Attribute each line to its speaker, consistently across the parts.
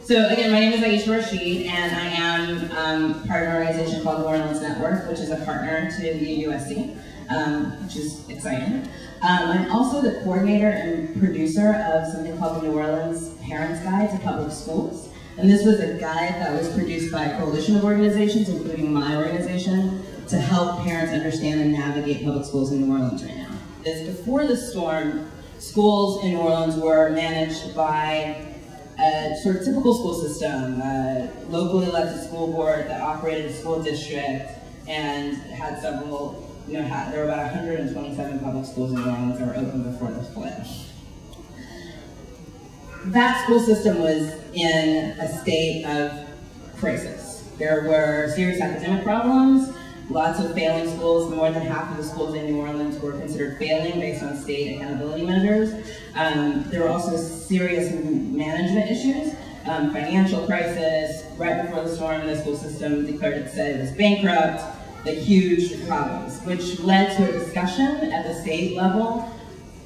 Speaker 1: So again, my name is Aesha Rasheed, and I am part of an organization called New Orleans Network, which is a partner to UUSC, which is exciting. I'm also the coordinator and producer of something called the New Orleans Parents Guide to Public Schools. And this was a guide that was produced by a coalition of organizations, including my organization, to help parents understand and navigate public schools in New Orleans right now. Before the storm, schools in New Orleans were managed by a sort of typical school system, a locally elected school board that operated a school district and had several, there were about 127 public schools in New Orleans that were open before the flood. That school system was in a state of crisis. There were serious academic problems, lots of failing schools. More than half of the schools in New Orleans were considered failing based on state accountability measures. There were also serious management issues, financial crisis. Right before the storm, the school system declared it was bankrupt, huge problems, which led to a discussion at the state level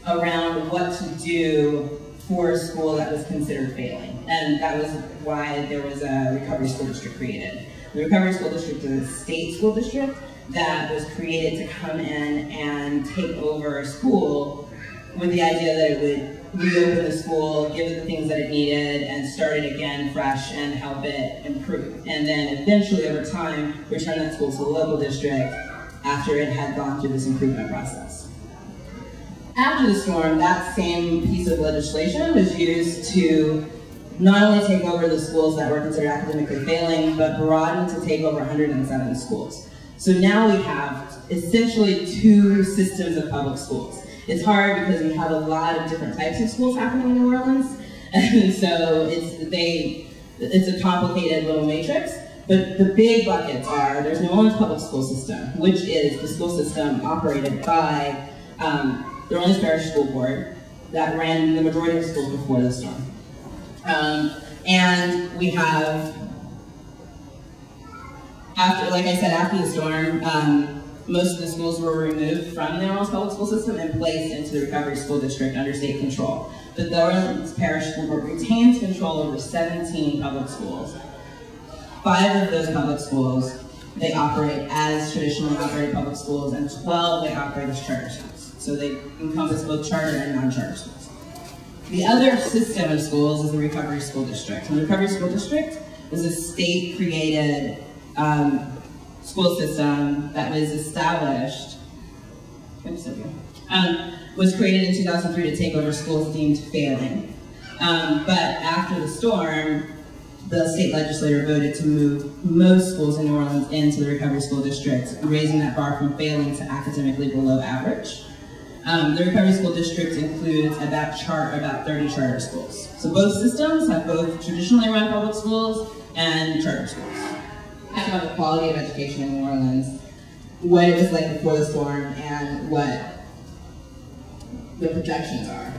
Speaker 1: around what to do for a school that was considered failing. And that was why there was a recovery school district created. The recovery school district is a state school district that was created to come in and take over a school with the idea that it would reopen the school, give it the things that it needed, and start it again fresh and help it improve. And then eventually, over time, return that school to the local district after it had gone through this improvement process. After the storm, that same piece of legislation was used to not only take over the schools that were considered academically failing, but broaden to take over 107 schools. So now we have essentially two systems of public schools. It's hard because we have a lot of different types of schools happening in New Orleans, and so it's a complicated little matrix. But the big buckets are, there's New Orleans public school system, which is the school system operated by the Orleans Parish School Board that ran the majority of schools before the storm. And we have, like I said, after the storm, most of the schools were removed from the Orleans public school system and placed into the recovery school district under state control. But the Orleans Parish School Board retains control over 17 public schools. 5 of those public schools, they operate as traditionally operated public schools, and 12 they operate as charter schools. So they encompass both charter and non-charter schools. The other system of schools is the recovery school district. And the recovery school district is a state-created school system that was established, was created in 2003 to take over schools deemed failing. But after the storm, the state legislature voted to move most schools in New Orleans into the recovery school district, raising that bar from failing to academically below average. The recovery school district includes about 30 charter schools. So both systems have both traditionally run public schools and charter schools. Talk about the quality of education in New Orleans, what it was like before the storm, and what the projections are.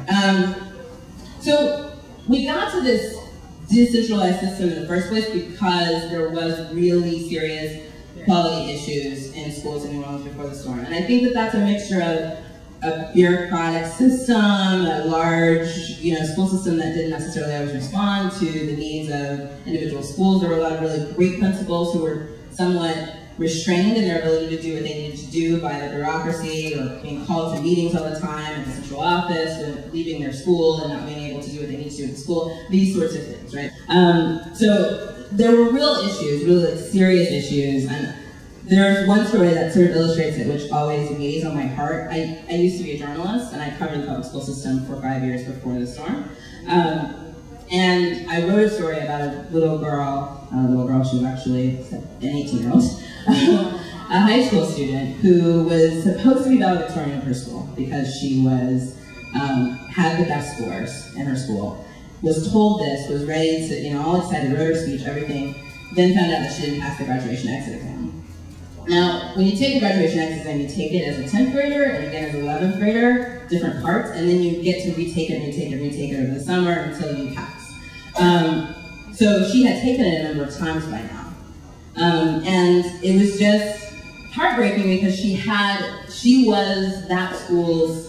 Speaker 1: So we got to this decentralized system in the first place because there was really serious quality issues in schools in New Orleans before the storm. And I think that that's a mixture of a bureaucratic system, a large school system that didn't necessarily always respond to the needs of individual schools. There were a lot of really great principals who were somewhat restrained in their ability to do what they needed to do by the bureaucracy, or being called to meetings all the time at the central office, or leaving their school and not being able to do what they need to do at the school, these sorts of things, right? So there were real issues, really serious issues, and there's one story that sort of illustrates it, which always weighs on my heart. I used to be a journalist, and I covered the public school system for 5 years before the storm. And I wrote a story about a little girl, she was actually an 18-year-old, a high school student who was supposed to be valedictorian of her school because she was had the best scores in her school, was told this, was ready to, all excited, wrote her speech, everything, then found out that she didn't pass the graduation exit exam. Now, when you take a graduation exit exam, you take it as a 10th grader and again as an 11th grader, different parts, and then you get to retake it, retake it, retake it over the summer until you pass. So she had taken it a number of times by now. And it was just heartbreaking because she was that school's,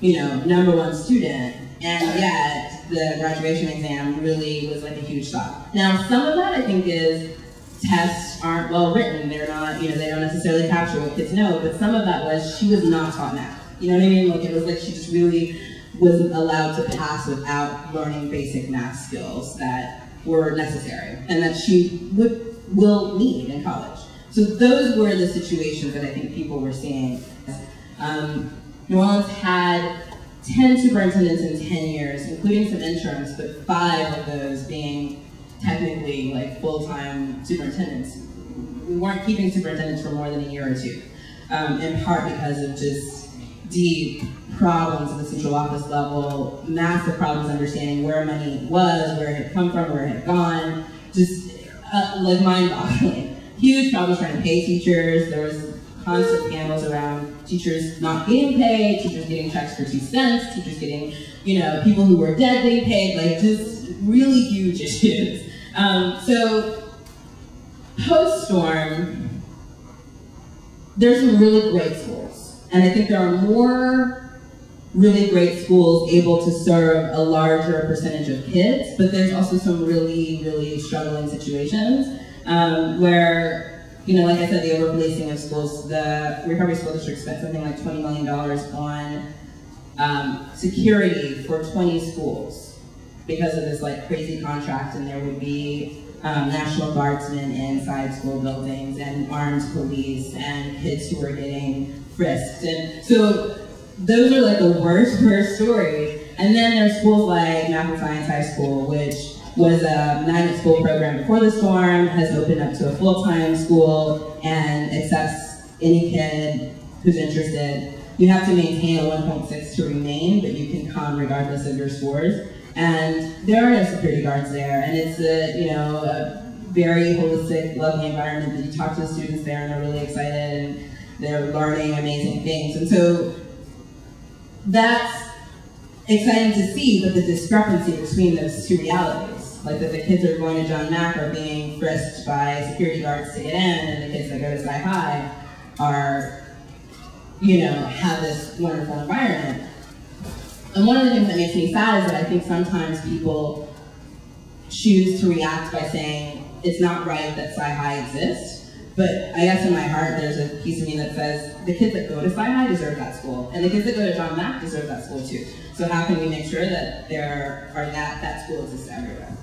Speaker 1: #1 student, and yet the graduation exam really was like a huge shock. Now, some of that I think is tests aren't well written. They're not, they don't necessarily capture what kids know, but some of that was she was not taught math. You know what I mean? Like, it was like she just really wasn't allowed to pass without learning basic math skills that were necessary and that she will need in college. So those were the situations that I think people were seeing. New Orleans had 10 superintendents in 10 years, including some interims, but 5 of those being technically like full-time superintendents. We weren't keeping superintendents for more than a year or two, in part because of just deep problems at the central office level, massive problems understanding where money was, where it had come from, where it had gone, just like mind-boggling. Huge problems trying to pay teachers. There was constant scandals around teachers not getting paid, teachers getting checks for 2 cents, teachers getting, people who were dead getting paid, like just really huge issues. So post-storm, there's some really great schools. And I think there are more really great schools able to serve a larger percentage of kids, but there's also some really, really struggling situations where, like I said, the overpolicing of schools, the Recovery School District spent something like $20 million on security for 20 schools because of this like crazy contract, and there would be National Guardsmen inside school buildings and armed police and kids who were getting frisked. And so those are like the worst stories. And then there's schools like Math and Science High School, which was a magnet school program before the storm, has opened up to a full-time school, and accepts any kid who's interested. You have to maintain a 1.6 to remain, but you can come regardless of your scores. And there are no security guards there, and it's a very holistic, lovely environment that you talk to the students there, and they're really excited, and they're learning amazing things. And so that's exciting to see, but the discrepancy between those two realities, like that the kids are going to John Mack are being frisked by security guards to get in, and the kids that go to Sky High are, have this wonderful environment. And one of the things that makes me sad is that I think sometimes people choose to react by saying it's not right that Sky High exists, but I guess in my heart there's a piece of me that says the kids that go to Sky High deserve that school, and the kids that go to John Mack deserve that school too. So how can we make sure that that school exists everywhere?